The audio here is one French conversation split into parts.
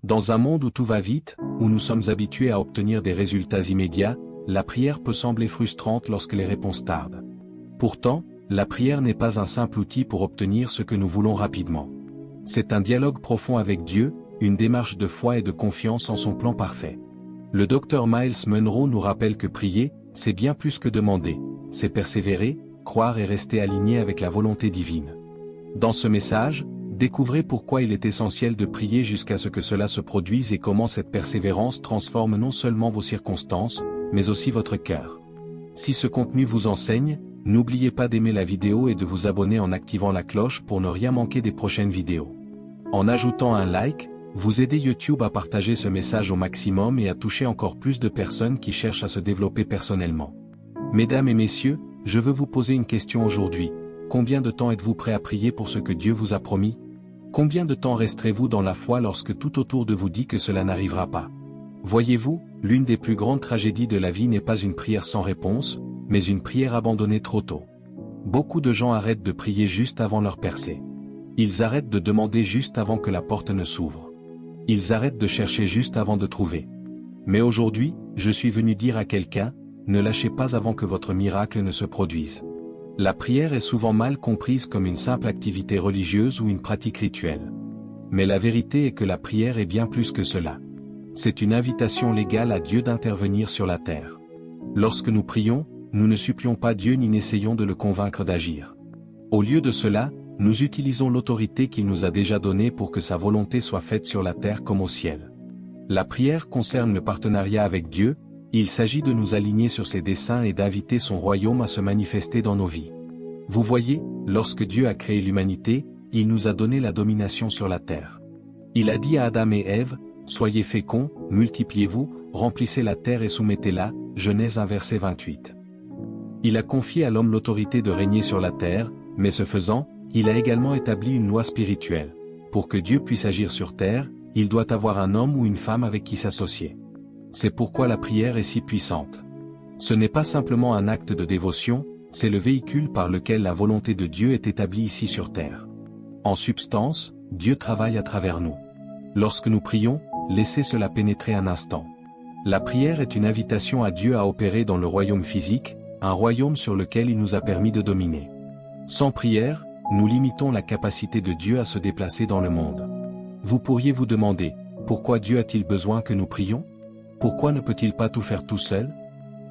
Dans un monde où tout va vite, où nous sommes habitués à obtenir des résultats immédiats, la prière peut sembler frustrante lorsque les réponses tardent. Pourtant, la prière n'est pas un simple outil pour obtenir ce que nous voulons rapidement. C'est un dialogue profond avec Dieu, une démarche de foi et de confiance en son plan parfait. Le docteur Miles Monroe nous rappelle que prier, c'est bien plus que demander, c'est persévérer, croire et rester aligné avec la volonté divine. Dans ce message, découvrez pourquoi il est essentiel de prier jusqu'à ce que cela se produise et comment cette persévérance transforme non seulement vos circonstances, mais aussi votre cœur. Si ce contenu vous enseigne, n'oubliez pas d'aimer la vidéo et de vous abonner en activant la cloche pour ne rien manquer des prochaines vidéos. En ajoutant un like, vous aidez YouTube à partager ce message au maximum et à toucher encore plus de personnes qui cherchent à se développer personnellement. Mesdames et messieurs, je veux vous poser une question aujourd'hui. Combien de temps êtes-vous prêt à prier pour ce que Dieu vous a promis? Combien de temps resterez-vous dans la foi lorsque tout autour de vous dit que cela n'arrivera pas? Voyez-vous, l'une des plus grandes tragédies de la vie n'est pas une prière sans réponse, mais une prière abandonnée trop tôt. Beaucoup de gens arrêtent de prier juste avant leur percée. Ils arrêtent de demander juste avant que la porte ne s'ouvre. Ils arrêtent de chercher juste avant de trouver. Mais aujourd'hui, je suis venu dire à quelqu'un, ne lâchez pas avant que votre miracle ne se produise. La prière est souvent mal comprise comme une simple activité religieuse ou une pratique rituelle. Mais la vérité est que la prière est bien plus que cela. C'est une invitation légale à Dieu d'intervenir sur la terre. Lorsque nous prions, nous ne supplions pas Dieu ni n'essayons de le convaincre d'agir. Au lieu de cela, nous utilisons l'autorité qu'il nous a déjà donnée pour que sa volonté soit faite sur la terre comme au ciel. La prière concerne le partenariat avec Dieu, il s'agit de nous aligner sur ses desseins et d'inviter son royaume à se manifester dans nos vies. Vous voyez, lorsque Dieu a créé l'humanité, il nous a donné la domination sur la terre. Il a dit à Adam et Ève, « Soyez féconds, multipliez-vous, remplissez la terre et soumettez-la » Genèse 1 verset 28. Il a confié à l'homme l'autorité de régner sur la terre, mais ce faisant, il a également établi une loi spirituelle. Pour que Dieu puisse agir sur terre, il doit avoir un homme ou une femme avec qui s'associer. C'est pourquoi la prière est si puissante. Ce n'est pas simplement un acte de dévotion, c'est le véhicule par lequel la volonté de Dieu est établie ici sur terre. En substance, Dieu travaille à travers nous. Lorsque nous prions, laissez cela pénétrer un instant. La prière est une invitation à Dieu à opérer dans le royaume physique, un royaume sur lequel il nous a permis de dominer. Sans prière, nous limitons la capacité de Dieu à se déplacer dans le monde. Vous pourriez vous demander, pourquoi Dieu a-t-il besoin que nous prions? Pourquoi ne peut-il pas tout faire tout seul?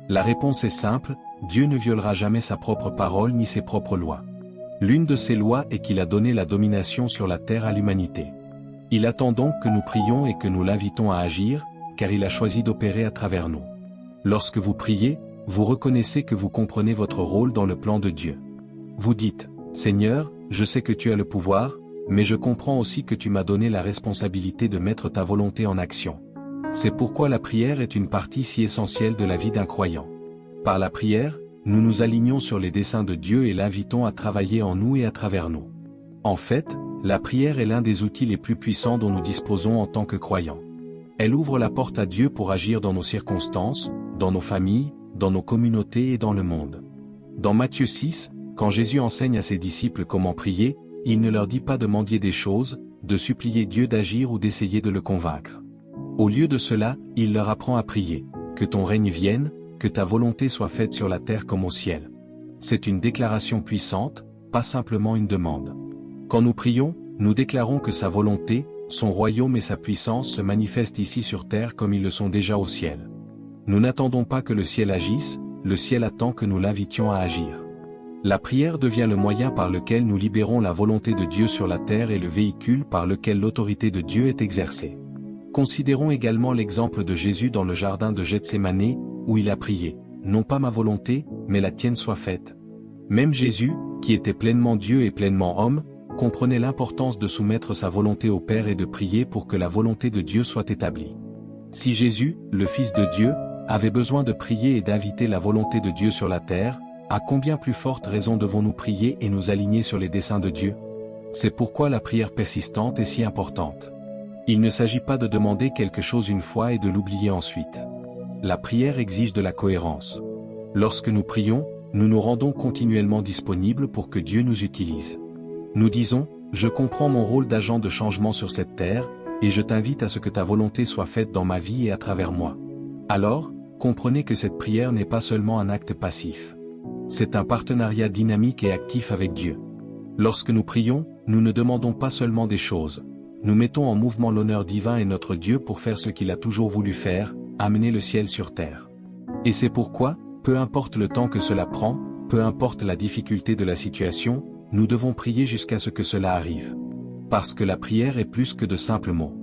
La réponse est simple, Dieu ne violera jamais sa propre parole ni ses propres lois. L'une de ces lois est qu'il a donné la domination sur la terre à l'humanité. Il attend donc que nous prions et que nous l'invitons à agir, car il a choisi d'opérer à travers nous. Lorsque vous priez, vous reconnaissez que vous comprenez votre rôle dans le plan de Dieu. Vous dites, Seigneur, je sais que tu as le pouvoir, mais je comprends aussi que tu m'as donné la responsabilité de mettre ta volonté en action. C'est pourquoi la prière est une partie si essentielle de la vie d'un croyant. Par la prière, nous nous alignons sur les desseins de Dieu et l'invitons à travailler en nous et à travers nous. En fait, la prière est l'un des outils les plus puissants dont nous disposons en tant que croyants. Elle ouvre la porte à Dieu pour agir dans nos circonstances, dans nos familles, dans nos communautés et dans le monde. Dans Matthieu 6, quand Jésus enseigne à ses disciples comment prier, il ne leur dit pas de mendier des choses, de supplier Dieu d'agir ou d'essayer de le convaincre. Au lieu de cela, il leur apprend à prier, que ton règne vienne, que ta volonté soit faite sur la terre comme au ciel. C'est une déclaration puissante, pas simplement une demande. Quand nous prions, nous déclarons que sa volonté, son royaume et sa puissance se manifestent ici sur terre comme ils le sont déjà au ciel. Nous n'attendons pas que le ciel agisse, le ciel attend que nous l'invitions à agir. La prière devient le moyen par lequel nous libérons la volonté de Dieu sur la terre et le véhicule par lequel l'autorité de Dieu est exercée. Considérons également l'exemple de Jésus dans le jardin de Gethsémanée, où il a prié, « Non pas ma volonté, mais la tienne soit faite ». Même Jésus, qui était pleinement Dieu et pleinement homme, comprenait l'importance de soumettre sa volonté au Père et de prier pour que la volonté de Dieu soit établie. Si Jésus, le Fils de Dieu, avait besoin de prier et d'inviter la volonté de Dieu sur la terre, à combien plus forte raison devons-nous prier et nous aligner sur les desseins de Dieu? C'est pourquoi la prière persistante est si importante. Il ne s'agit pas de demander quelque chose une fois et de l'oublier ensuite. La prière exige de la cohérence. Lorsque nous prions, nous nous rendons continuellement disponibles pour que Dieu nous utilise. Nous disons, je comprends mon rôle d'agent de changement sur cette terre, et je t'invite à ce que ta volonté soit faite dans ma vie et à travers moi. Alors, comprenez que cette prière n'est pas seulement un acte passif. C'est un partenariat dynamique et actif avec Dieu. Lorsque nous prions, nous ne demandons pas seulement des choses. Nous mettons en mouvement l'honneur divin et notre Dieu pour faire ce qu'il a toujours voulu faire, amener le ciel sur terre. Et c'est pourquoi, peu importe le temps que cela prend, peu importe la difficulté de la situation, nous devons prier jusqu'à ce que cela arrive. Parce que la prière est plus que de simples mots.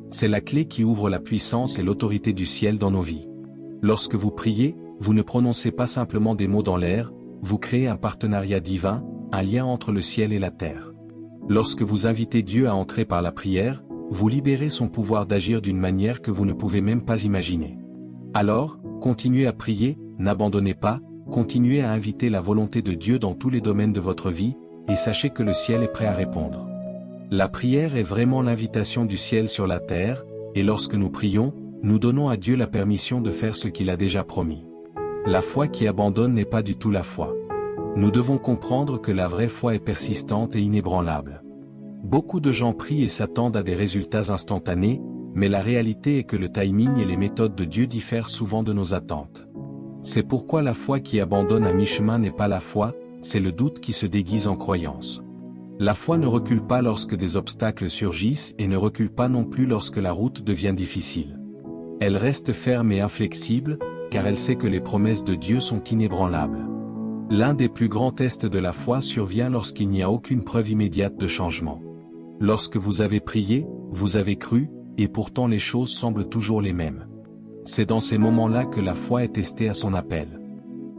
C'est la clé qui ouvre la puissance et l'autorité du ciel dans nos vies. Lorsque vous priez, vous ne prononcez pas simplement des mots dans l'air, vous créez un partenariat divin, un lien entre le ciel et la terre. Lorsque vous invitez Dieu à entrer par la prière, vous libérez son pouvoir d'agir d'une manière que vous ne pouvez même pas imaginer. Alors, continuez à prier, n'abandonnez pas, continuez à inviter la volonté de Dieu dans tous les domaines de votre vie, et sachez que le ciel est prêt à répondre. La prière est vraiment l'invitation du ciel sur la terre, et lorsque nous prions, nous donnons à Dieu la permission de faire ce qu'il a déjà promis. La foi qui abandonne n'est pas du tout la foi. Nous devons comprendre que la vraie foi est persistante et inébranlable. Beaucoup de gens prient et s'attendent à des résultats instantanés, mais la réalité est que le timing et les méthodes de Dieu diffèrent souvent de nos attentes. C'est pourquoi la foi qui abandonne à mi-chemin n'est pas la foi, c'est le doute qui se déguise en croyance. La foi ne recule pas lorsque des obstacles surgissent et ne recule pas non plus lorsque la route devient difficile. Elle reste ferme et inflexible, car elle sait que les promesses de Dieu sont inébranlables. L'un des plus grands tests de la foi survient lorsqu'il n'y a aucune preuve immédiate de changement. Lorsque vous avez prié, vous avez cru, et pourtant les choses semblent toujours les mêmes. C'est dans ces moments-là que la foi est testée à son appel.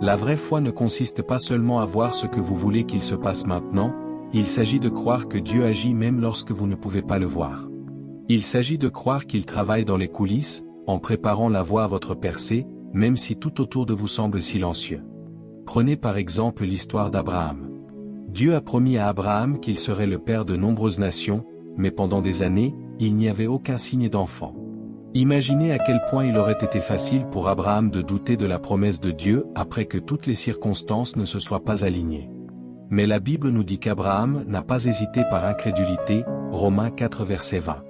La vraie foi ne consiste pas seulement à voir ce que vous voulez qu'il se passe maintenant, il s'agit de croire que Dieu agit même lorsque vous ne pouvez pas le voir. Il s'agit de croire qu'il travaille dans les coulisses, en préparant la voie à votre percée, même si tout autour de vous semble silencieux. Prenez par exemple l'histoire d'Abraham. Dieu a promis à Abraham qu'il serait le père de nombreuses nations, mais pendant des années, il n'y avait aucun signe d'enfant. Imaginez à quel point il aurait été facile pour Abraham de douter de la promesse de Dieu après que toutes les circonstances ne se soient pas alignées. Mais la Bible nous dit qu'Abraham n'a pas hésité par incrédulité, Romains 4 verset 20.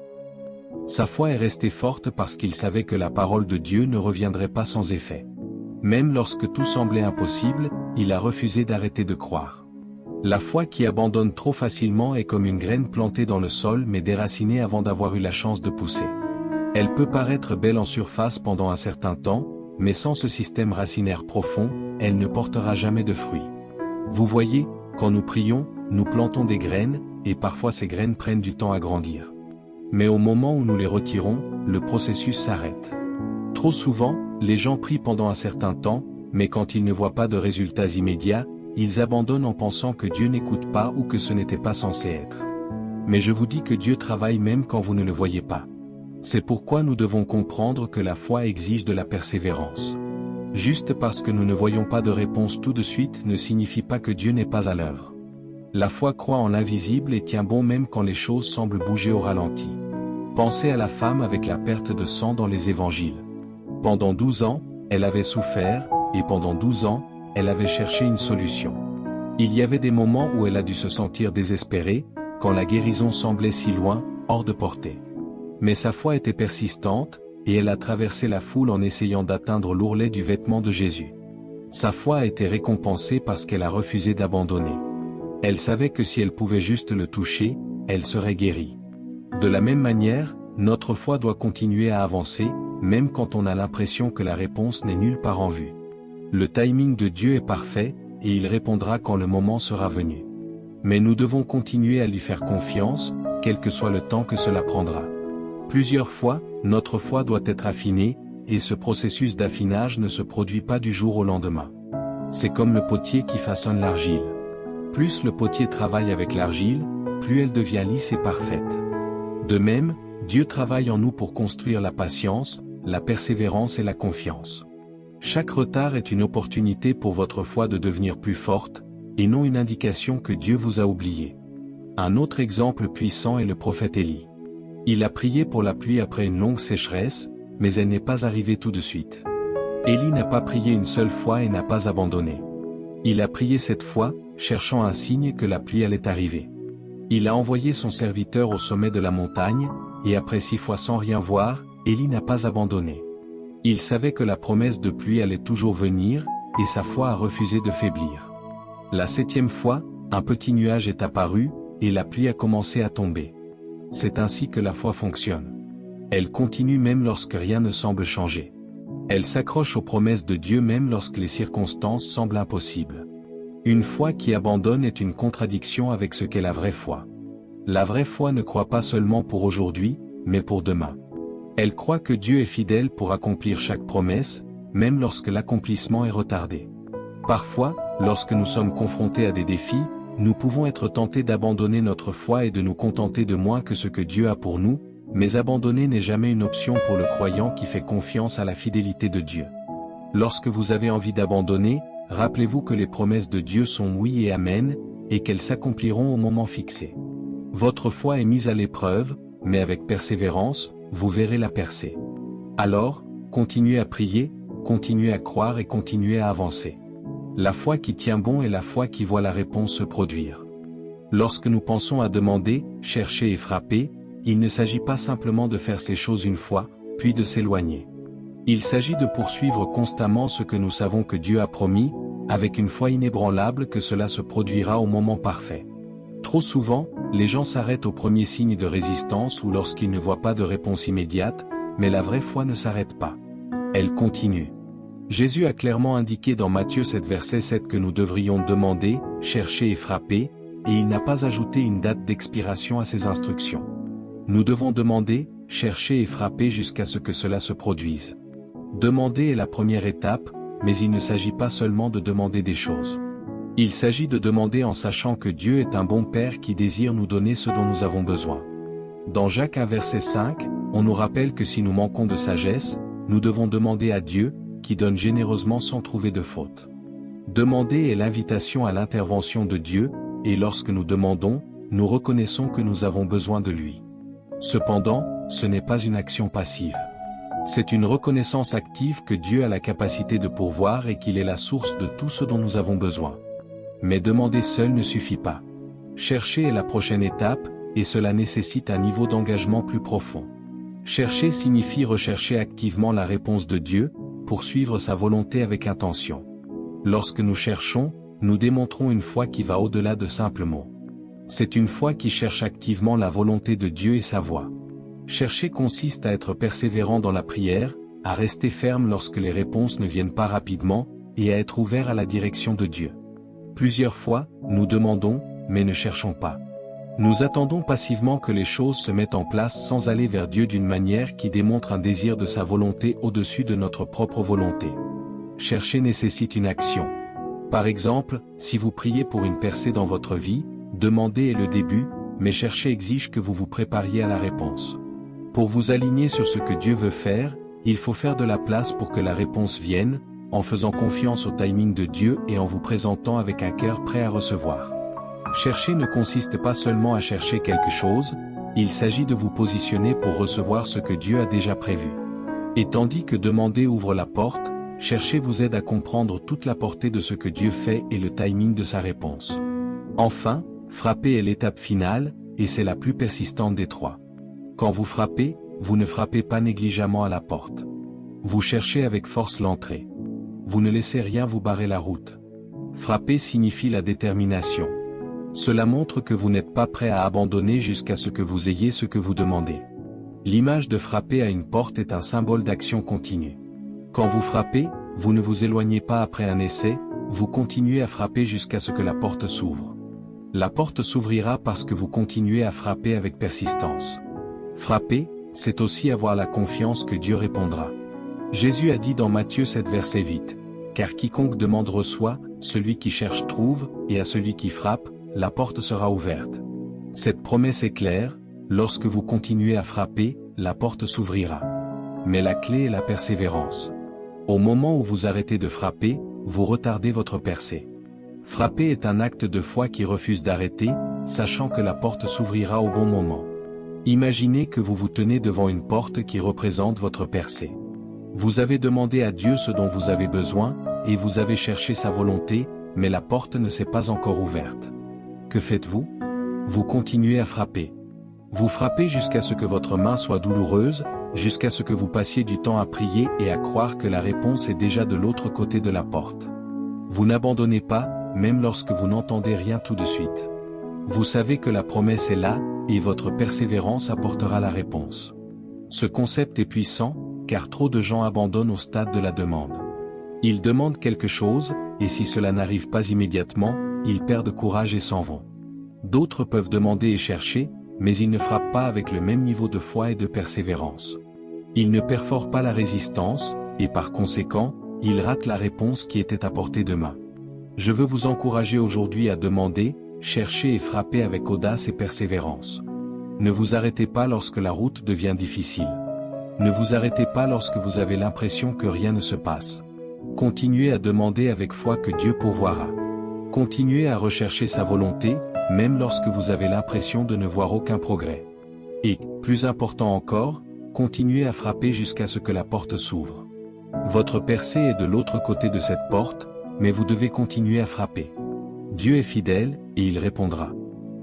Sa foi est restée forte parce qu'il savait que la parole de Dieu ne reviendrait pas sans effet. Même lorsque tout semblait impossible, il a refusé d'arrêter de croire. La foi qui abandonne trop facilement est comme une graine plantée dans le sol mais déracinée avant d'avoir eu la chance de pousser. Elle peut paraître belle en surface pendant un certain temps, mais sans ce système racinaire profond, elle ne portera jamais de fruits. Vous voyez, quand nous prions, nous plantons des graines, et parfois ces graines prennent du temps à grandir. Mais au moment où nous les retirons, le processus s'arrête. Trop souvent, les gens prient pendant un certain temps, mais quand ils ne voient pas de résultats immédiats, ils abandonnent en pensant que Dieu n'écoute pas ou que ce n'était pas censé être. Mais je vous dis que Dieu travaille même quand vous ne le voyez pas. C'est pourquoi nous devons comprendre que la foi exige de la persévérance. Juste parce que nous ne voyons pas de réponse tout de suite ne signifie pas que Dieu n'est pas à l'œuvre. La foi croit en l'invisible et tient bon même quand les choses semblent bouger au ralenti. Pensez à la femme avec la perte de sang dans les évangiles. Pendant 12 ans, elle avait souffert, et pendant 12 ans, elle avait cherché une solution. Il y avait des moments où elle a dû se sentir désespérée, quand la guérison semblait si loin, hors de portée. Mais sa foi était persistante, et elle a traversé la foule en essayant d'atteindre l'ourlet du vêtement de Jésus. Sa foi a été récompensée parce qu'elle a refusé d'abandonner. Elle savait que si elle pouvait juste le toucher, elle serait guérie. De la même manière, notre foi doit continuer à avancer, même quand on a l'impression que la réponse n'est nulle part en vue. Le timing de Dieu est parfait, et il répondra quand le moment sera venu. Mais nous devons continuer à lui faire confiance, quel que soit le temps que cela prendra. Plusieurs fois, notre foi doit être affinée, et ce processus d'affinage ne se produit pas du jour au lendemain. C'est comme le potier qui façonne l'argile. Plus le potier travaille avec l'argile, plus elle devient lisse et parfaite. De même, Dieu travaille en nous pour construire la patience, la persévérance et la confiance. Chaque retard est une opportunité pour votre foi de devenir plus forte, et non une indication que Dieu vous a oublié. Un autre exemple puissant est le prophète Élie. Il a prié pour la pluie après une longue sécheresse, mais elle n'est pas arrivée tout de suite. Élie n'a pas prié une seule fois et n'a pas abandonné. Il a prié 7 fois, cherchant un signe que la pluie allait arriver. Il a envoyé son serviteur au sommet de la montagne, et après 6 fois sans rien voir, Élie n'a pas abandonné. Il savait que la promesse de pluie allait toujours venir, et sa foi a refusé de faiblir. La 7e fois, un petit nuage est apparu, et la pluie a commencé à tomber. C'est ainsi que la foi fonctionne. Elle continue même lorsque rien ne semble changer. Elle s'accroche aux promesses de Dieu même lorsque les circonstances semblent impossibles. Une foi qui abandonne est une contradiction avec ce qu'est la vraie foi. La vraie foi ne croit pas seulement pour aujourd'hui, mais pour demain. Elle croit que Dieu est fidèle pour accomplir chaque promesse, même lorsque l'accomplissement est retardé. Parfois, lorsque nous sommes confrontés à des défis, nous pouvons être tentés d'abandonner notre foi et de nous contenter de moins que ce que Dieu a pour nous, mais abandonner n'est jamais une option pour le croyant qui fait confiance à la fidélité de Dieu. Lorsque vous avez envie d'abandonner, rappelez-vous que les promesses de Dieu sont oui et amen, et qu'elles s'accompliront au moment fixé. Votre foi est mise à l'épreuve, mais avec persévérance, vous verrez la percée. Alors, continuez à prier, continuez à croire et continuez à avancer. La foi qui tient bon est la foi qui voit la réponse se produire. Lorsque nous pensons à demander, chercher et frapper, il ne s'agit pas simplement de faire ces choses une fois, puis de s'éloigner. Il s'agit de poursuivre constamment ce que nous savons que Dieu a promis, avec une foi inébranlable que cela se produira au moment parfait. Trop souvent, les gens s'arrêtent au premier signe de résistance ou lorsqu'ils ne voient pas de réponse immédiate, mais la vraie foi ne s'arrête pas. Elle continue. Jésus a clairement indiqué dans Matthieu 7 verset 7 que nous devrions demander, chercher et frapper, et il n'a pas ajouté une date d'expiration à ses instructions. Nous devons demander, chercher et frapper jusqu'à ce que cela se produise. Demander est la première étape, mais il ne s'agit pas seulement de demander des choses. Il s'agit de demander en sachant que Dieu est un bon Père qui désire nous donner ce dont nous avons besoin. Dans Jacques 1 verset 5, on nous rappelle que si nous manquons de sagesse, nous devons demander à Dieu, qui donne généreusement sans trouver de faute. Demander est l'invitation à l'intervention de Dieu, et lorsque nous demandons, nous reconnaissons que nous avons besoin de lui. Cependant, ce n'est pas une action passive. C'est une reconnaissance active que Dieu a la capacité de pourvoir et qu'il est la source de tout ce dont nous avons besoin. Mais demander seul ne suffit pas. Chercher est la prochaine étape, et cela nécessite un niveau d'engagement plus profond. Chercher signifie rechercher activement la réponse de Dieu, poursuivre sa volonté avec intention. Lorsque nous cherchons, nous démontrons une foi qui va au-delà de simples mots. C'est une foi qui cherche activement la volonté de Dieu et sa voie. Chercher consiste à être persévérant dans la prière, à rester ferme lorsque les réponses ne viennent pas rapidement, et à être ouvert à la direction de Dieu. Plusieurs fois, nous demandons, mais ne cherchons pas. Nous attendons passivement que les choses se mettent en place sans aller vers Dieu d'une manière qui démontre un désir de sa volonté au-dessus de notre propre volonté. Chercher nécessite une action. Par exemple, si vous priez pour une percée dans votre vie, demander est le début, mais chercher exige que vous vous prépariez à la réponse. Pour vous aligner sur ce que Dieu veut faire, il faut faire de la place pour que la réponse vienne, en faisant confiance au timing de Dieu et en vous présentant avec un cœur prêt à recevoir. Chercher ne consiste pas seulement à chercher quelque chose, il s'agit de vous positionner pour recevoir ce que Dieu a déjà prévu. Et tandis que demander ouvre la porte, chercher vous aide à comprendre toute la portée de ce que Dieu fait et le timing de sa réponse. Enfin, frapper est l'étape finale, et c'est la plus persistante des trois. Quand vous frappez, vous ne frappez pas négligemment à la porte. Vous cherchez avec force l'entrée. Vous ne laissez rien vous barrer la route. Frapper signifie la détermination. Cela montre que vous n'êtes pas prêt à abandonner jusqu'à ce que vous ayez ce que vous demandez. L'image de frapper à une porte est un symbole d'action continue. Quand vous frappez, vous ne vous éloignez pas après un essai, vous continuez à frapper jusqu'à ce que la porte s'ouvre. La porte s'ouvrira parce que vous continuez à frapper avec persistance. Frapper, c'est aussi avoir la confiance que Dieu répondra. Jésus a dit dans Matthieu 7 verset 8, « Car quiconque demande reçoit, celui qui cherche trouve, et à celui qui frappe, la porte sera ouverte. » Cette promesse est claire, lorsque vous continuez à frapper, la porte s'ouvrira. Mais la clé est la persévérance. Au moment où vous arrêtez de frapper, vous retardez votre percée. Frapper est un acte de foi qui refuse d'arrêter, sachant que la porte s'ouvrira au bon moment. Imaginez que vous vous tenez devant une porte qui représente votre percée. Vous avez demandé à Dieu ce dont vous avez besoin, et vous avez cherché sa volonté, mais la porte ne s'est pas encore ouverte. Que faites-vous? Vous continuez à frapper. Vous frappez jusqu'à ce que votre main soit douloureuse, jusqu'à ce que vous passiez du temps à prier et à croire que la réponse est déjà de l'autre côté de la porte. Vous n'abandonnez pas, même lorsque vous n'entendez rien tout de suite. Vous savez que la promesse est là, et votre persévérance apportera la réponse. Ce concept est puissant, car trop de gens abandonnent au stade de la demande. Ils demandent quelque chose, et si cela n'arrive pas immédiatement, ils perdent courage et s'en vont. D'autres peuvent demander et chercher, mais ils ne frappent pas avec le même niveau de foi et de persévérance. Ils ne perforent pas la résistance, et par conséquent, ils ratent la réponse qui était à portée de main. Je veux vous encourager aujourd'hui à demander, chercher et frapper avec audace et persévérance. Ne vous arrêtez pas lorsque la route devient difficile. Ne vous arrêtez pas lorsque vous avez l'impression que rien ne se passe. Continuez à demander avec foi que Dieu pourvoira. Continuez à rechercher sa volonté, même lorsque vous avez l'impression de ne voir aucun progrès. Et, plus important encore, continuez à frapper jusqu'à ce que la porte s'ouvre. Votre percée est de l'autre côté de cette porte, mais vous devez continuer à frapper. Dieu est fidèle, et il répondra.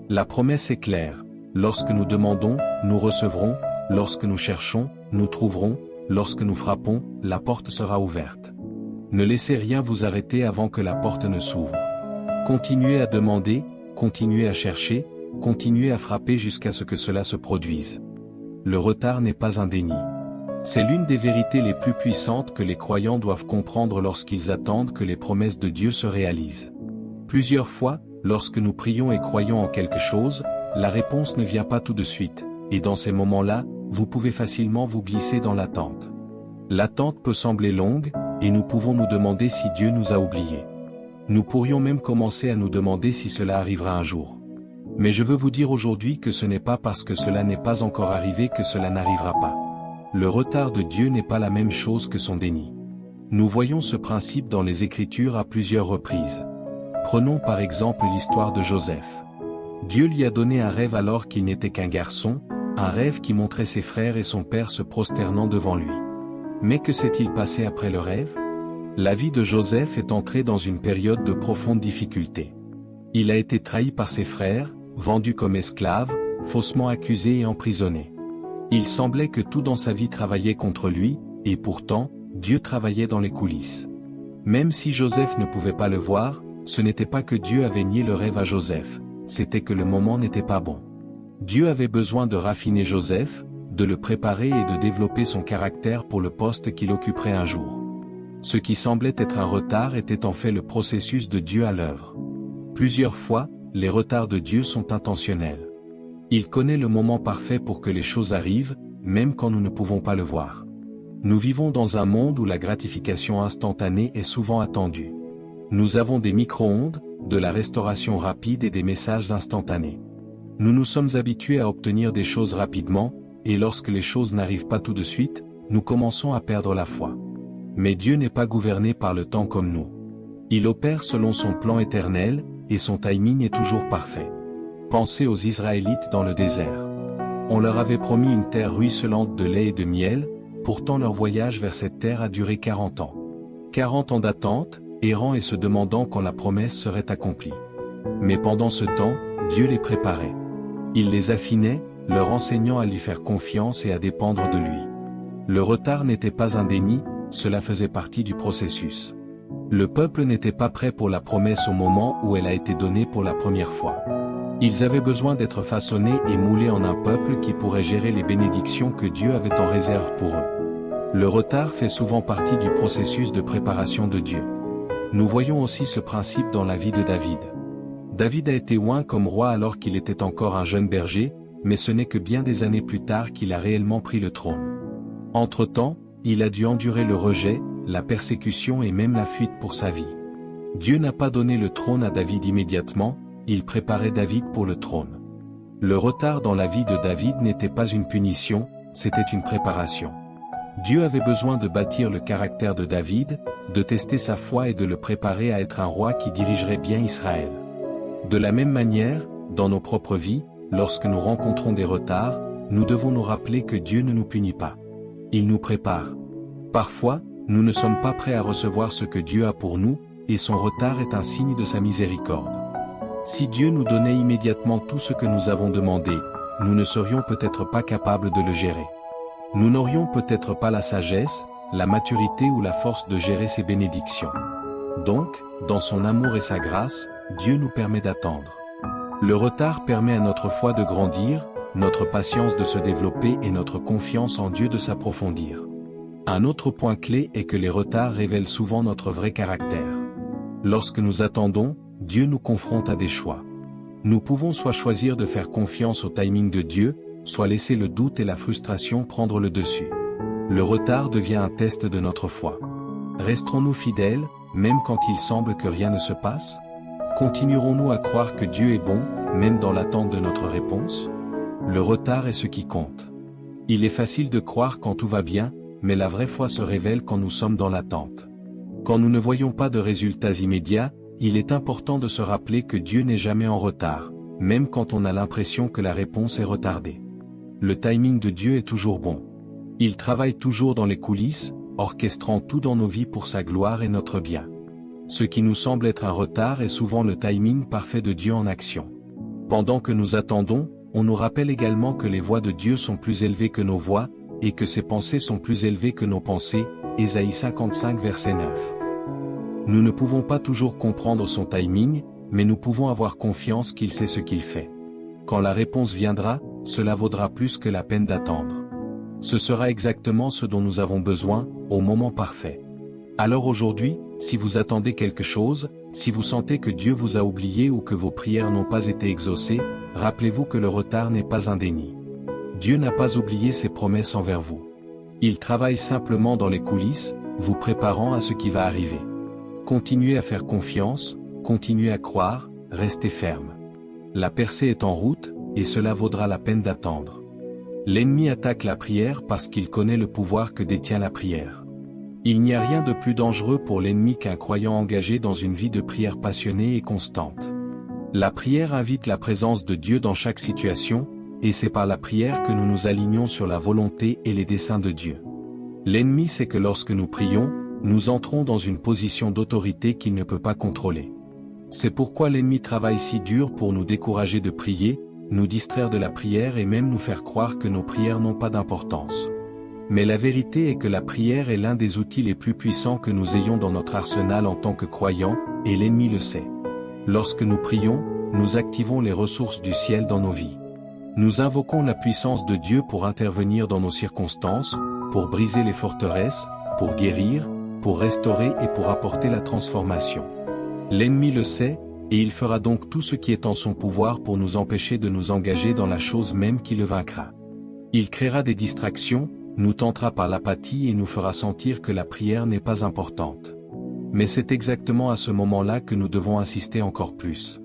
La promesse est claire. Lorsque nous demandons, nous recevrons, lorsque nous cherchons, nous trouverons, lorsque nous frappons, la porte sera ouverte. Ne laissez rien vous arrêter avant que la porte ne s'ouvre. Continuez à demander, continuez à chercher, continuez à frapper jusqu'à ce que cela se produise. Le retard n'est pas un déni. C'est l'une des vérités les plus puissantes que les croyants doivent comprendre lorsqu'ils attendent que les promesses de Dieu se réalisent. Plusieurs fois, lorsque nous prions et croyons en quelque chose, la réponse ne vient pas tout de suite, et dans ces moments-là, vous pouvez facilement vous glisser dans l'attente. L'attente peut sembler longue, et nous pouvons nous demander si Dieu nous a oubliés. Nous pourrions même commencer à nous demander si cela arrivera un jour. Mais je veux vous dire aujourd'hui que ce n'est pas parce que cela n'est pas encore arrivé que cela n'arrivera pas. Le retard de Dieu n'est pas la même chose que son déni. Nous voyons ce principe dans les Écritures à plusieurs reprises. Prenons par exemple l'histoire de Joseph. Dieu lui a donné un rêve alors qu'il n'était qu'un garçon, un rêve qui montrait ses frères et son père se prosternant devant lui. Mais que s'est-il passé après le rêve? La vie de Joseph est entrée dans une période de profonde difficulté. Il a été trahi par ses frères, vendu comme esclave, faussement accusé et emprisonné. Il semblait que tout dans sa vie travaillait contre lui, et pourtant, Dieu travaillait dans les coulisses. Même si Joseph ne pouvait pas le voir, ce n'était pas que Dieu avait nié le rêve à Joseph, c'était que le moment n'était pas bon. Dieu avait besoin de raffiner Joseph, de le préparer et de développer son caractère pour le poste qu'il occuperait un jour. Ce qui semblait être un retard était en fait le processus de Dieu à l'œuvre. Plusieurs fois, les retards de Dieu sont intentionnels. Il connaît le moment parfait pour que les choses arrivent, même quand nous ne pouvons pas le voir. Nous vivons dans un monde où la gratification instantanée est souvent attendue. Nous avons des micro-ondes, de la restauration rapide et des messages instantanés. Nous nous sommes habitués à obtenir des choses rapidement, et lorsque les choses n'arrivent pas tout de suite, nous commençons à perdre la foi. Mais Dieu n'est pas gouverné par le temps comme nous. Il opère selon son plan éternel, et son timing est toujours parfait. Pensez aux Israélites dans le désert. On leur avait promis une terre ruisselante de lait et de miel, pourtant leur voyage vers cette terre a duré 40 ans. 40 ans d'attente, errant et se demandant quand la promesse serait accomplie. Mais pendant ce temps, Dieu les préparait. Il les affinait, leur enseignant à lui faire confiance et à dépendre de lui. Le retard n'était pas un déni, cela faisait partie du processus. Le peuple n'était pas prêt pour la promesse au moment où elle a été donnée pour la première fois. Ils avaient besoin d'être façonnés et moulés en un peuple qui pourrait gérer les bénédictions que Dieu avait en réserve pour eux. Le retard fait souvent partie du processus de préparation de Dieu. Nous voyons aussi ce principe dans la vie de David. David a été oint comme roi alors qu'il était encore un jeune berger, mais ce n'est que bien des années plus tard qu'il a réellement pris le trône. Entre-temps, il a dû endurer le rejet, la persécution et même la fuite pour sa vie. Dieu n'a pas donné le trône à David immédiatement, il préparait David pour le trône. Le retard dans la vie de David n'était pas une punition, c'était une préparation. Dieu avait besoin de bâtir le caractère de David, de tester sa foi et de le préparer à être un roi qui dirigerait bien Israël. De la même manière, dans nos propres vies, lorsque nous rencontrons des retards, nous devons nous rappeler que Dieu ne nous punit pas. Il nous prépare. Parfois, nous ne sommes pas prêts à recevoir ce que Dieu a pour nous, et son retard est un signe de sa miséricorde. Si Dieu nous donnait immédiatement tout ce que nous avons demandé, nous ne serions peut-être pas capables de le gérer. Nous n'aurions peut-être pas la sagesse, la maturité ou la force de gérer ces bénédictions. Donc, dans son amour et sa grâce, Dieu nous permet d'attendre. Le retard permet à notre foi de grandir, notre patience de se développer et notre confiance en Dieu de s'approfondir. Un autre point clé est que les retards révèlent souvent notre vrai caractère. Lorsque nous attendons, Dieu nous confronte à des choix. Nous pouvons soit choisir de faire confiance au timing de Dieu, soit laisser le doute et la frustration prendre le dessus. Le retard devient un test de notre foi. Resterons-nous fidèles, même quand il semble que rien ne se passe? Continuerons-nous à croire que Dieu est bon, même dans l'attente de notre réponse? Le retard est ce qui compte. Il est facile de croire quand tout va bien, mais la vraie foi se révèle quand nous sommes dans l'attente. Quand nous ne voyons pas de résultats immédiats, il est important de se rappeler que Dieu n'est jamais en retard, même quand on a l'impression que la réponse est retardée. Le timing de Dieu est toujours bon. Il travaille toujours dans les coulisses, orchestrant tout dans nos vies pour sa gloire et notre bien. Ce qui nous semble être un retard est souvent le timing parfait de Dieu en action. Pendant que nous attendons, on nous rappelle également que les voies de Dieu sont plus élevées que nos voies, et que ses pensées sont plus élevées que nos pensées, Ésaïe 55 verset 9. Nous ne pouvons pas toujours comprendre son timing, mais nous pouvons avoir confiance qu'il sait ce qu'il fait. Quand la réponse viendra, cela vaudra plus que la peine d'attendre. Ce sera exactement ce dont nous avons besoin, au moment parfait. Alors aujourd'hui, si vous attendez quelque chose, si vous sentez que Dieu vous a oublié ou que vos prières n'ont pas été exaucées, rappelez-vous que le retard n'est pas un déni. Dieu n'a pas oublié ses promesses envers vous. Il travaille simplement dans les coulisses, vous préparant à ce qui va arriver. Continuez à faire confiance, continuez à croire, restez ferme. La percée est en route, et cela vaudra la peine d'attendre. L'ennemi attaque la prière parce qu'il connaît le pouvoir que détient la prière. Il n'y a rien de plus dangereux pour l'ennemi qu'un croyant engagé dans une vie de prière passionnée et constante. La prière invite la présence de Dieu dans chaque situation, et c'est par la prière que nous nous alignons sur la volonté et les desseins de Dieu. L'ennemi sait que lorsque nous prions, nous entrons dans une position d'autorité qu'il ne peut pas contrôler. C'est pourquoi l'ennemi travaille si dur pour nous décourager de prier, nous distraire de la prière et même nous faire croire que nos prières n'ont pas d'importance. Mais la vérité est que la prière est l'un des outils les plus puissants que nous ayons dans notre arsenal en tant que croyants, et l'ennemi le sait. Lorsque nous prions, nous activons les ressources du ciel dans nos vies. Nous invoquons la puissance de Dieu pour intervenir dans nos circonstances, pour briser les forteresses, pour guérir, pour restaurer et pour apporter la transformation. L'ennemi le sait, et il fera donc tout ce qui est en son pouvoir pour nous empêcher de nous engager dans la chose même qui le vaincra. Il créera des distractions, nous tentera par l'apathie et nous fera sentir que la prière n'est pas importante. Mais c'est exactement à ce moment-là que nous devons insister encore plus.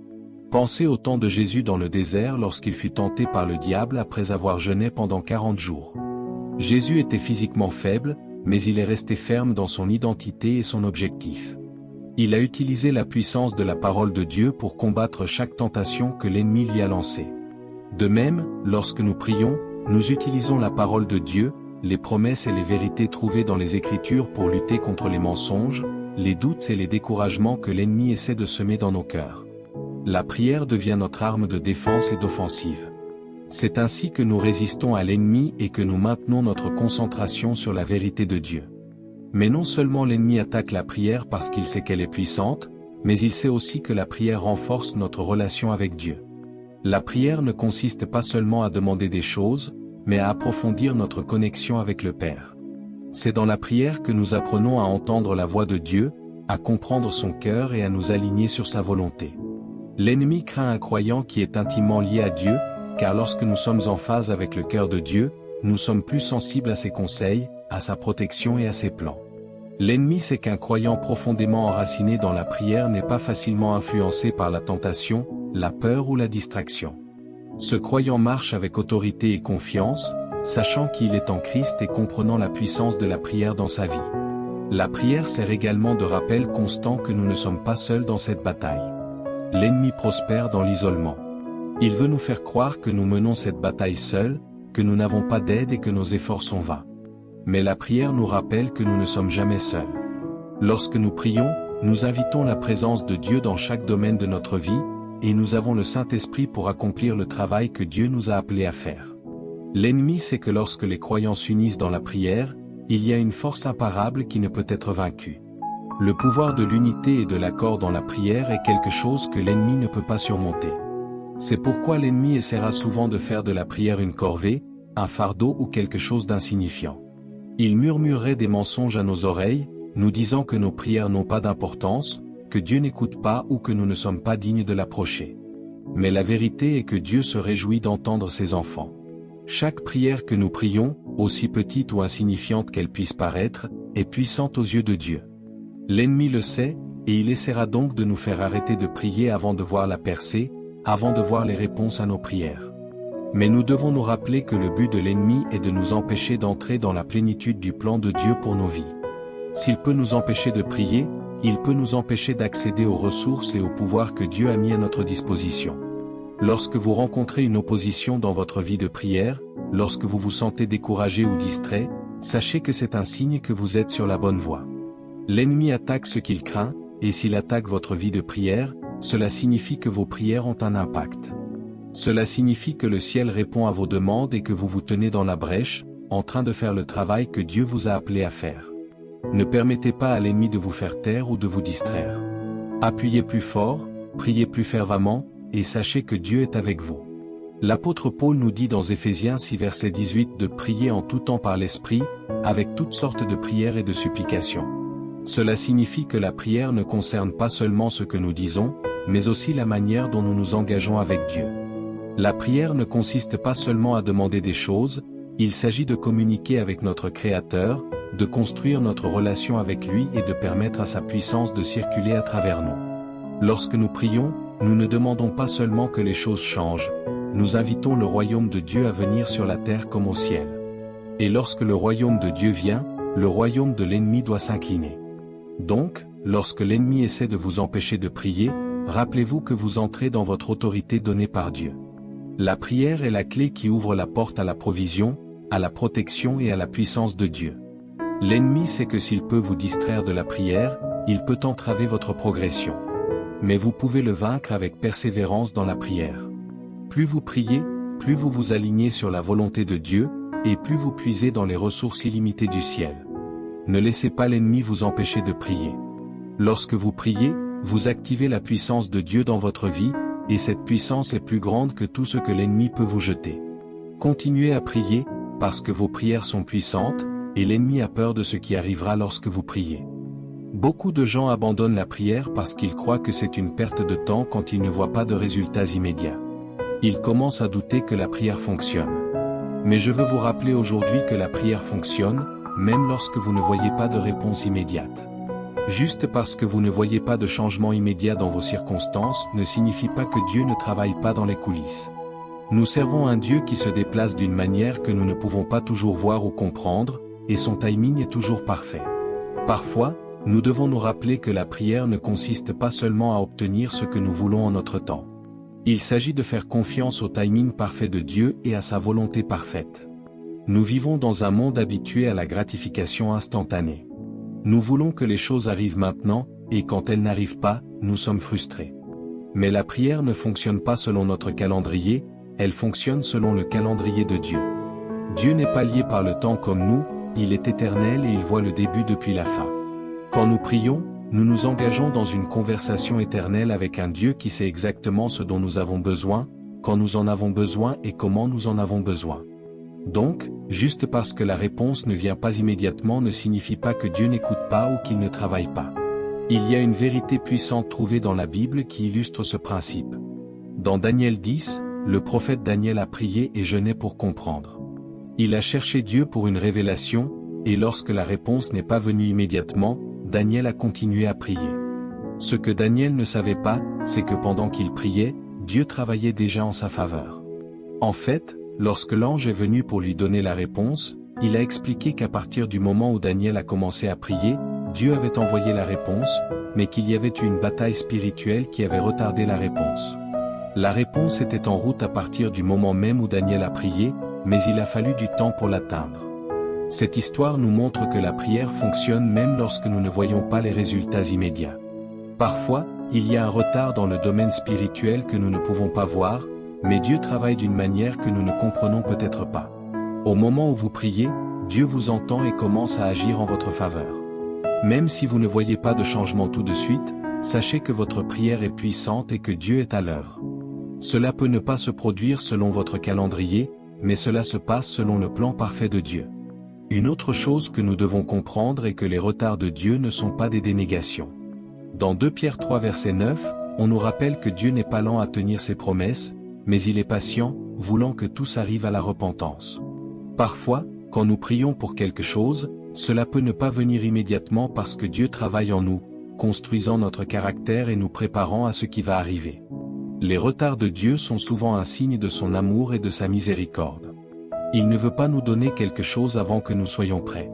Pensez au temps de Jésus dans le désert lorsqu'il fut tenté par le diable après avoir jeûné pendant 40 jours. Jésus était physiquement faible, mais il est resté ferme dans son identité et son objectif. Il a utilisé la puissance de la parole de Dieu pour combattre chaque tentation que l'ennemi lui a lancée. De même, lorsque nous prions, nous utilisons la parole de Dieu, les promesses et les vérités trouvées dans les Écritures pour lutter contre les mensonges, les doutes et les découragements que l'ennemi essaie de semer dans nos cœurs. La prière devient notre arme de défense et d'offensive. C'est ainsi que nous résistons à l'ennemi et que nous maintenons notre concentration sur la vérité de Dieu. Mais non seulement l'ennemi attaque la prière parce qu'il sait qu'elle est puissante, mais il sait aussi que la prière renforce notre relation avec Dieu. La prière ne consiste pas seulement à demander des choses, mais à approfondir notre connexion avec le Père. C'est dans la prière que nous apprenons à entendre la voix de Dieu, à comprendre son cœur et à nous aligner sur sa volonté. L'ennemi craint un croyant qui est intimement lié à Dieu, car lorsque nous sommes en phase avec le cœur de Dieu, nous sommes plus sensibles à ses conseils, à sa protection et à ses plans. L'ennemi sait qu'un croyant profondément enraciné dans la prière n'est pas facilement influencé par la tentation, la peur ou la distraction. Ce croyant marche avec autorité et confiance, sachant qu'il est en Christ et comprenant la puissance de la prière dans sa vie. La prière sert également de rappel constant que nous ne sommes pas seuls dans cette bataille. L'ennemi prospère dans l'isolement. Il veut nous faire croire que nous menons cette bataille seuls, que nous n'avons pas d'aide et que nos efforts sont vains. Mais la prière nous rappelle que nous ne sommes jamais seuls. Lorsque nous prions, nous invitons la présence de Dieu dans chaque domaine de notre vie, et nous avons le Saint-Esprit pour accomplir le travail que Dieu nous a appelés à faire. L'ennemi sait que lorsque les croyants s'unissent dans la prière, il y a une force imparable qui ne peut être vaincue. Le pouvoir de l'unité et de l'accord dans la prière est quelque chose que l'ennemi ne peut pas surmonter. C'est pourquoi l'ennemi essaiera souvent de faire de la prière une corvée, un fardeau ou quelque chose d'insignifiant. Il murmurerait des mensonges à nos oreilles, nous disant que nos prières n'ont pas d'importance, que Dieu n'écoute pas ou que nous ne sommes pas dignes de l'approcher. Mais la vérité est que Dieu se réjouit d'entendre ses enfants. Chaque prière que nous prions, aussi petite ou insignifiante qu'elle puisse paraître, est puissante aux yeux de Dieu. L'ennemi le sait, et il essaiera donc de nous faire arrêter de prier avant de voir la percée, avant de voir les réponses à nos prières. Mais nous devons nous rappeler que le but de l'ennemi est de nous empêcher d'entrer dans la plénitude du plan de Dieu pour nos vies. S'il peut nous empêcher de prier, il peut nous empêcher d'accéder aux ressources et au pouvoir que Dieu a mis à notre disposition. Lorsque vous rencontrez une opposition dans votre vie de prière, lorsque vous vous sentez découragé ou distrait, sachez que c'est un signe que vous êtes sur la bonne voie. L'ennemi attaque ce qu'il craint, et s'il attaque votre vie de prière, cela signifie que vos prières ont un impact. Cela signifie que le ciel répond à vos demandes et que vous vous tenez dans la brèche, en train de faire le travail que Dieu vous a appelé à faire. Ne permettez pas à l'ennemi de vous faire taire ou de vous distraire. Appuyez plus fort, priez plus fervemment, et sachez que Dieu est avec vous. L'apôtre Paul nous dit dans Éphésiens 6 verset 18 de prier en tout temps par l'Esprit, avec toutes sortes de prières et de supplications. Cela signifie que la prière ne concerne pas seulement ce que nous disons, mais aussi la manière dont nous nous engageons avec Dieu. La prière ne consiste pas seulement à demander des choses, il s'agit de communiquer avec notre Créateur, de construire notre relation avec lui et de permettre à sa puissance de circuler à travers nous. Lorsque nous prions, nous ne demandons pas seulement que les choses changent, nous invitons le royaume de Dieu à venir sur la terre comme au ciel. Et lorsque le royaume de Dieu vient, le royaume de l'ennemi doit s'incliner. Donc, lorsque l'ennemi essaie de vous empêcher de prier, rappelez-vous que vous entrez dans votre autorité donnée par Dieu. La prière est la clé qui ouvre la porte à la provision, à la protection et à la puissance de Dieu. L'ennemi sait que s'il peut vous distraire de la prière, il peut entraver votre progression. Mais vous pouvez le vaincre avec persévérance dans la prière. Plus vous priez, plus vous vous alignez sur la volonté de Dieu, et plus vous puisez dans les ressources illimitées du ciel. Ne laissez pas l'ennemi vous empêcher de prier. Lorsque vous priez, vous activez la puissance de Dieu dans votre vie, et cette puissance est plus grande que tout ce que l'ennemi peut vous jeter. Continuez à prier, parce que vos prières sont puissantes, et l'ennemi a peur de ce qui arrivera lorsque vous priez. Beaucoup de gens abandonnent la prière parce qu'ils croient que c'est une perte de temps quand ils ne voient pas de résultats immédiats. Ils commencent à douter que la prière fonctionne. Mais je veux vous rappeler aujourd'hui que la prière fonctionne, même lorsque vous ne voyez pas de réponse immédiate. Juste parce que vous ne voyez pas de changement immédiat dans vos circonstances ne signifie pas que Dieu ne travaille pas dans les coulisses. Nous servons un Dieu qui se déplace d'une manière que nous ne pouvons pas toujours voir ou comprendre, et son timing est toujours parfait. Parfois, nous devons nous rappeler que la prière ne consiste pas seulement à obtenir ce que nous voulons en notre temps. Il s'agit de faire confiance au timing parfait de Dieu et à sa volonté parfaite. Nous vivons dans un monde habitué à la gratification instantanée. Nous voulons que les choses arrivent maintenant, et quand elles n'arrivent pas, nous sommes frustrés. Mais la prière ne fonctionne pas selon notre calendrier, elle fonctionne selon le calendrier de Dieu. Dieu n'est pas lié par le temps comme nous, il est éternel et il voit le début depuis la fin. Quand nous prions, nous nous engageons dans une conversation éternelle avec un Dieu qui sait exactement ce dont nous avons besoin, quand nous en avons besoin et comment nous en avons besoin. Donc, juste parce que la réponse ne vient pas immédiatement ne signifie pas que Dieu n'écoute pas ou qu'il ne travaille pas. Il y a une vérité puissante trouvée dans la Bible qui illustre ce principe. Dans Daniel 10, le prophète Daniel a prié et jeûné pour comprendre. Il a cherché Dieu pour une révélation, et lorsque la réponse n'est pas venue immédiatement, Daniel a continué à prier. Ce que Daniel ne savait pas, c'est que pendant qu'il priait, Dieu travaillait déjà en sa faveur. En fait, lorsque l'ange est venu pour lui donner la réponse, il a expliqué qu'à partir du moment où Daniel a commencé à prier, Dieu avait envoyé la réponse, mais qu'il y avait eu une bataille spirituelle qui avait retardé la réponse. La réponse était en route à partir du moment même où Daniel a prié, mais il a fallu du temps pour l'atteindre. Cette histoire nous montre que la prière fonctionne même lorsque nous ne voyons pas les résultats immédiats. Parfois, il y a un retard dans le domaine spirituel que nous ne pouvons pas voir, mais Dieu travaille d'une manière que nous ne comprenons peut-être pas. Au moment où vous priez, Dieu vous entend et commence à agir en votre faveur. Même si vous ne voyez pas de changement tout de suite, sachez que votre prière est puissante et que Dieu est à l'œuvre. Cela peut ne pas se produire selon votre calendrier, mais cela se passe selon le plan parfait de Dieu. Une autre chose que nous devons comprendre est que les retards de Dieu ne sont pas des dénégations. Dans 2 Pierre 3 verset 9, on nous rappelle que Dieu n'est pas lent à tenir ses promesses, mais il est patient, voulant que tous arrivent à la repentance. Parfois, quand nous prions pour quelque chose, cela peut ne pas venir immédiatement parce que Dieu travaille en nous, construisant notre caractère et nous préparant à ce qui va arriver. Les retards de Dieu sont souvent un signe de son amour et de sa miséricorde. Il ne veut pas nous donner quelque chose avant que nous soyons prêts.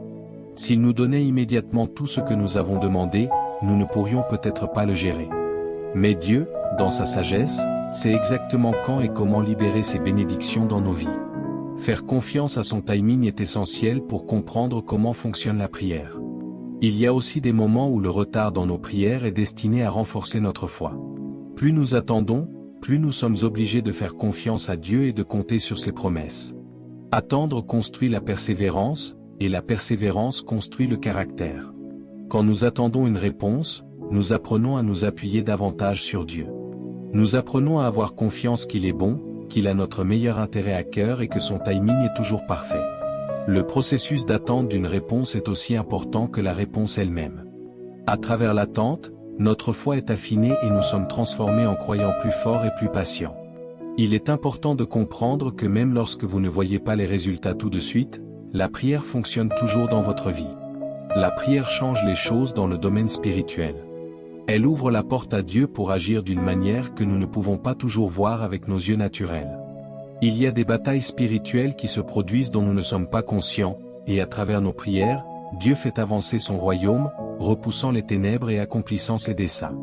S'il nous donnait immédiatement tout ce que nous avons demandé, nous ne pourrions peut-être pas le gérer. Mais Dieu, dans sa sagesse, sait exactement quand et comment libérer ses bénédictions dans nos vies. Faire confiance à son timing est essentiel pour comprendre comment fonctionne la prière. Il y a aussi des moments où le retard dans nos prières est destiné à renforcer notre foi. Plus nous attendons, plus nous sommes obligés de faire confiance à Dieu et de compter sur ses promesses. Attendre construit la persévérance, et la persévérance construit le caractère. Quand nous attendons une réponse, nous apprenons à nous appuyer davantage sur Dieu. Nous apprenons à avoir confiance qu'il est bon, qu'il a notre meilleur intérêt à cœur et que son timing est toujours parfait. Le processus d'attente d'une réponse est aussi important que la réponse elle-même. À travers l'attente, notre foi est affinée et nous sommes transformés en croyants plus forts et plus patients. Il est important de comprendre que même lorsque vous ne voyez pas les résultats tout de suite, la prière fonctionne toujours dans votre vie. La prière change les choses dans le domaine spirituel. Elle ouvre la porte à Dieu pour agir d'une manière que nous ne pouvons pas toujours voir avec nos yeux naturels. Il y a des batailles spirituelles qui se produisent dont nous ne sommes pas conscients, et à travers nos prières, Dieu fait avancer son royaume, repoussant les ténèbres et accomplissant ses desseins.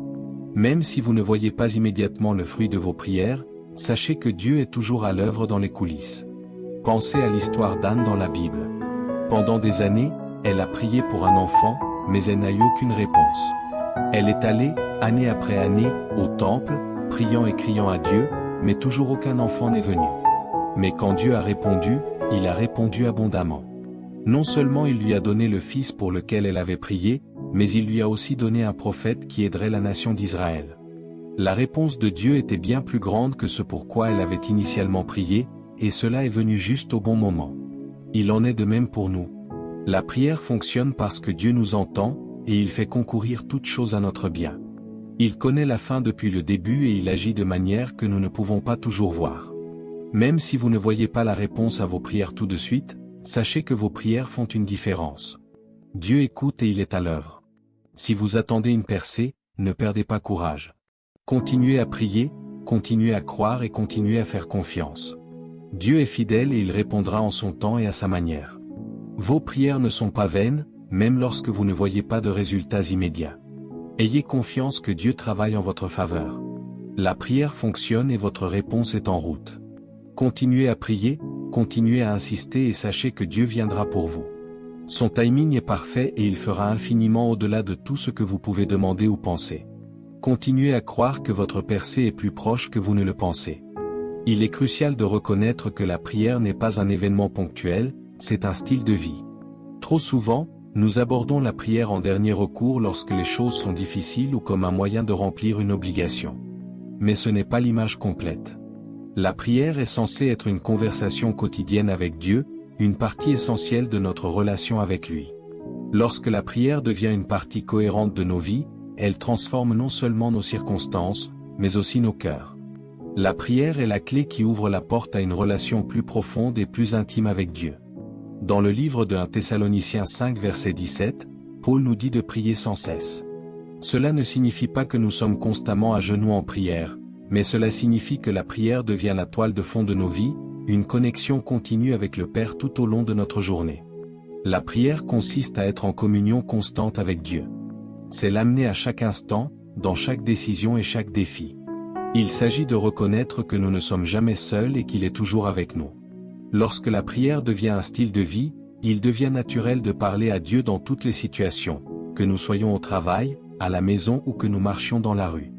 Même si vous ne voyez pas immédiatement le fruit de vos prières, sachez que Dieu est toujours à l'œuvre dans les coulisses. Pensez à l'histoire d'Anne dans la Bible. Pendant des années, elle a prié pour un enfant, mais elle n'a eu aucune réponse. Elle est allée, année après année, au temple, priant et criant à Dieu, mais toujours aucun enfant n'est venu. Mais quand Dieu a répondu, il a répondu abondamment. Non seulement il lui a donné le fils pour lequel elle avait prié, mais il lui a aussi donné un prophète qui aiderait la nation d'Israël. La réponse de Dieu était bien plus grande que ce pour quoi elle avait initialement prié, et cela est venu juste au bon moment. Il en est de même pour nous. La prière fonctionne parce que Dieu nous entend, et il fait concourir toutes choses à notre bien. Il connaît la fin depuis le début et il agit de manière que nous ne pouvons pas toujours voir. Même si vous ne voyez pas la réponse à vos prières tout de suite, sachez que vos prières font une différence. Dieu écoute et il est à l'œuvre. Si vous attendez une percée, ne perdez pas courage. Continuez à prier, continuez à croire et continuez à faire confiance. Dieu est fidèle et il répondra en son temps et à sa manière. Vos prières ne sont pas vaines, même lorsque vous ne voyez pas de résultats immédiats. Ayez confiance que Dieu travaille en votre faveur. La prière fonctionne et votre réponse est en route. Continuez à prier, continuez à insister et sachez que Dieu viendra pour vous. Son timing est parfait et il fera infiniment au-delà de tout ce que vous pouvez demander ou penser. Continuez à croire que votre percée est plus proche que vous ne le pensez. Il est crucial de reconnaître que la prière n'est pas un événement ponctuel, c'est un style de vie. Trop souvent, nous abordons la prière en dernier recours lorsque les choses sont difficiles ou comme un moyen de remplir une obligation. Mais ce n'est pas l'image complète. La prière est censée être une conversation quotidienne avec Dieu, une partie essentielle de notre relation avec lui. Lorsque la prière devient une partie cohérente de nos vies, elle transforme non seulement nos circonstances, mais aussi nos cœurs. La prière est la clé qui ouvre la porte à une relation plus profonde et plus intime avec Dieu. Dans le livre de 1 Thessaloniciens 5 verset 17, Paul nous dit de prier sans cesse. Cela ne signifie pas que nous sommes constamment à genoux en prière, mais cela signifie que la prière devient la toile de fond de nos vies, une connexion continue avec le Père tout au long de notre journée. La prière consiste à être en communion constante avec Dieu. C'est l'amener à chaque instant, dans chaque décision et chaque défi. Il s'agit de reconnaître que nous ne sommes jamais seuls et qu'il est toujours avec nous. Lorsque la prière devient un style de vie, il devient naturel de parler à Dieu dans toutes les situations, que nous soyons au travail, à la maison ou que nous marchions dans la rue.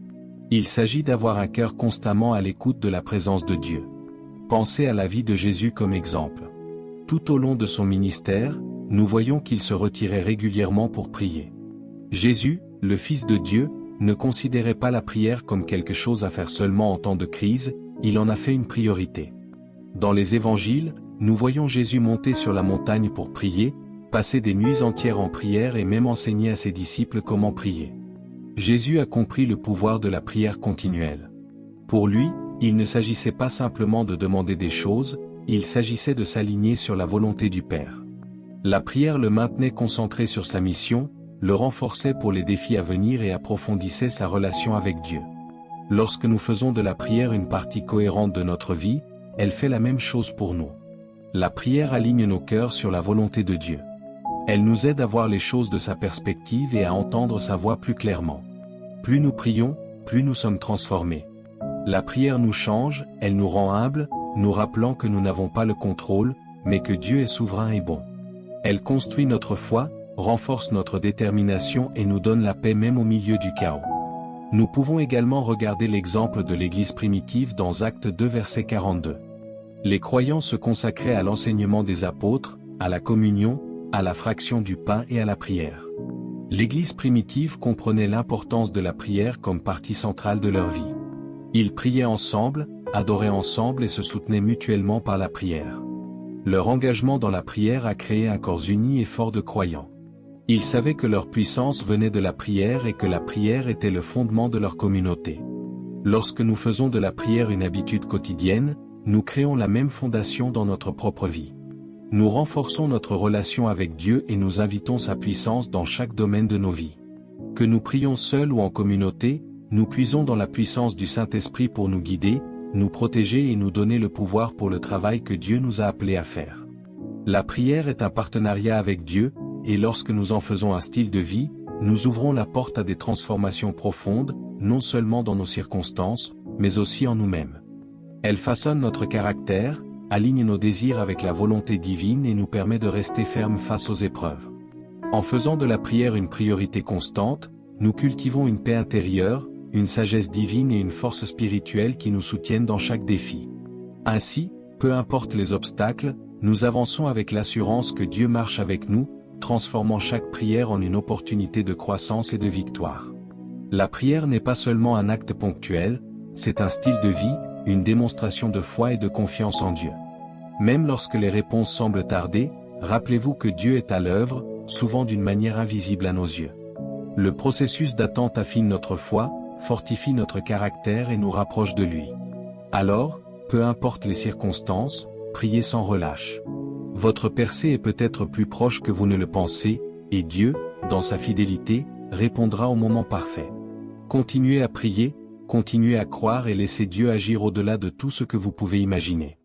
Il s'agit d'avoir un cœur constamment à l'écoute de la présence de Dieu. Pensez à la vie de Jésus comme exemple. Tout au long de son ministère, nous voyons qu'il se retirait régulièrement pour prier. Jésus, le Fils de Dieu, ne considérait pas la prière comme quelque chose à faire seulement en temps de crise, il en a fait une priorité. Dans les évangiles, nous voyons Jésus monter sur la montagne pour prier, passer des nuits entières en prière et même enseigner à ses disciples comment prier. Jésus a compris le pouvoir de la prière continuelle. Pour lui, il ne s'agissait pas simplement de demander des choses, il s'agissait de s'aligner sur la volonté du Père. La prière le maintenait concentré sur sa mission, le renforçait pour les défis à venir et approfondissait sa relation avec Dieu. Lorsque nous faisons de la prière une partie cohérente de notre vie, elle fait la même chose pour nous. La prière aligne nos cœurs sur la volonté de Dieu. Elle nous aide à voir les choses de sa perspective et à entendre sa voix plus clairement. Plus nous prions, plus nous sommes transformés. La prière nous change, elle nous rend humbles, nous rappelant que nous n'avons pas le contrôle, mais que Dieu est souverain et bon. Elle construit notre foi, renforce notre détermination et nous donne la paix même au milieu du chaos. Nous pouvons également regarder l'exemple de l'Église primitive dans Actes 2 verset 42. Les croyants se consacraient à l'enseignement des apôtres, à la communion, à la fraction du pain et à la prière. L'Église primitive comprenait l'importance de la prière comme partie centrale de leur vie. Ils priaient ensemble, adoraient ensemble et se soutenaient mutuellement par la prière. Leur engagement dans la prière a créé un corps uni et fort de croyants. Ils savaient que leur puissance venait de la prière et que la prière était le fondement de leur communauté. Lorsque nous faisons de la prière une habitude quotidienne, nous créons la même fondation dans notre propre vie. Nous renforçons notre relation avec Dieu et nous invitons sa puissance dans chaque domaine de nos vies. Que nous prions seuls ou en communauté, nous puisons dans la puissance du Saint-Esprit pour nous guider, nous protéger et nous donner le pouvoir pour le travail que Dieu nous a appelés à faire. La prière est un partenariat avec Dieu, et lorsque nous en faisons un style de vie, nous ouvrons la porte à des transformations profondes, non seulement dans nos circonstances, mais aussi en nous-mêmes. Elle façonne notre caractère, aligne nos désirs avec la volonté divine et nous permet de rester fermes face aux épreuves. En faisant de la prière une priorité constante, nous cultivons une paix intérieure, une sagesse divine et une force spirituelle qui nous soutiennent dans chaque défi. Ainsi, peu importe les obstacles, nous avançons avec l'assurance que Dieu marche avec nous, transformant chaque prière en une opportunité de croissance et de victoire. La prière n'est pas seulement un acte ponctuel, c'est un style de vie, une démonstration de foi et de confiance en Dieu. Même lorsque les réponses semblent tarder, rappelez-vous que Dieu est à l'œuvre, souvent d'une manière invisible à nos yeux. Le processus d'attente affine notre foi, fortifie notre caractère et nous rapproche de lui. Alors, peu importe les circonstances, priez sans relâche. Votre percée est peut-être plus proche que vous ne le pensez, et Dieu, dans sa fidélité, répondra au moment parfait. Continuez à prier, continuez à croire et laissez Dieu agir au-delà de tout ce que vous pouvez imaginer.